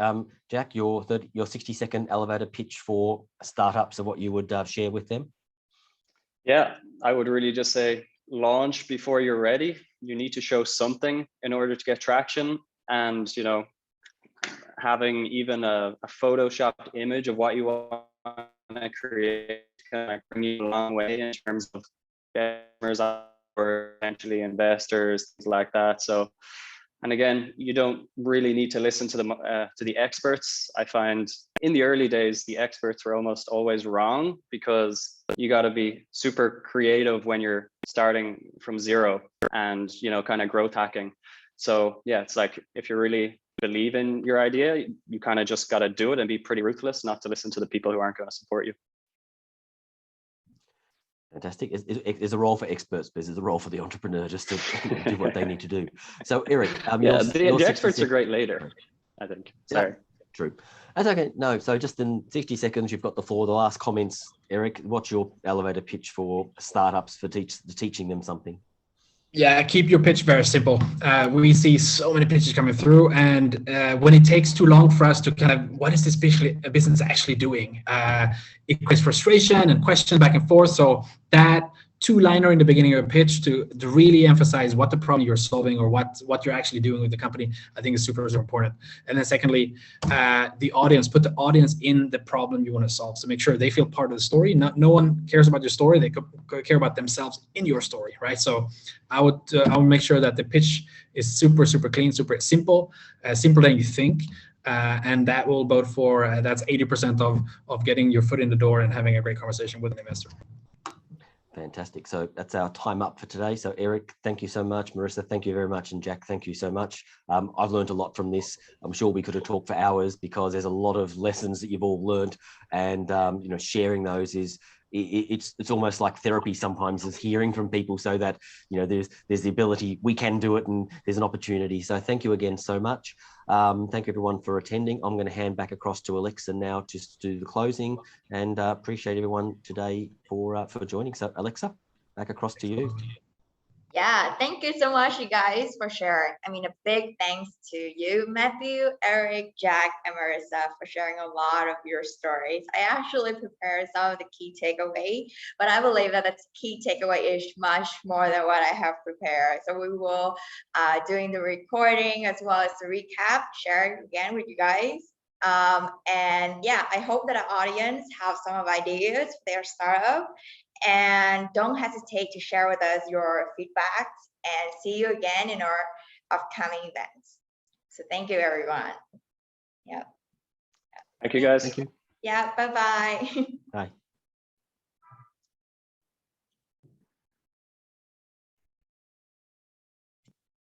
Jack, your 60-second elevator pitch for startups of what you would share with them? Yeah, I would really just say launch before you're ready. You need to show something in order to get traction, and having even a photoshopped image of what you want to create can bring you a long way in terms of customers or potentially investors, things like that. So, and again, you don't really need to listen to the experts. I find in the early days, the experts were almost always wrong, because you got to be super creative when you're starting from zero and, kind of growth hacking. So yeah, it's like, if you really believe in your idea, you kind of just got to do it and be pretty ruthless, not to listen to the people who aren't going to support you. Fantastic. There's a role for experts, but there's a role for the entrepreneur just to do what they need to do. So Eric, the experts are great later, I think. Sorry. Yeah, true. That's okay. No, so just in 60 seconds, you've got the floor. The last comments, Eric, what's your elevator pitch for startups for teaching them something? Yeah, keep your pitch very simple. We see so many pitches coming through, and when it takes too long for us to kind of, what is this business actually doing? It creates frustration and questions back and forth. So that two-liner in the beginning of a pitch to really emphasize what the problem you're solving or what you're actually doing with the company, I think is super, super important. And then secondly, the audience, put the audience in the problem you want to solve. So make sure they feel part of the story. No one cares about your story. They care about themselves in your story, right? So I would make sure that the pitch is super, super clean, super simple, simpler than you think. And that will vote for, that's 80% of getting your foot in the door and having a great conversation with an investor. Fantastic. So that's our time up for today. So Eric, thank you so much. Marissa, thank you very much. And Jack, thank you so much. I've learned a lot from this. I'm sure we could have talked for hours because there's a lot of lessons that you've all learned, and you know, sharing those is it's almost like therapy sometimes, is hearing from people, so that, you know, there's the ability, we can do it, and there's an opportunity. So thank you again so much. Thank you everyone for attending. I'm going to hand back across to Alexa now to do the closing, and appreciate everyone today for joining. So Alexa, back across to you. Yeah, thank you so much, you guys, for sharing. I mean, a big thanks to you, Matthew, Eric, Jack, and Marissa, for sharing a lot of your stories. I actually prepared some of the key takeaway, but I believe that the key takeaway is much more than what I have prepared. So we will, doing the recording as well as the recap, share it again with you guys. And yeah, I hope that our audience have some of ideas for their startup. And don't hesitate to share with us your feedbacks, and see you again in our upcoming events. So thank you, everyone. Yeah. Thank you, guys. Thank you. Yeah, bye-bye. Bye.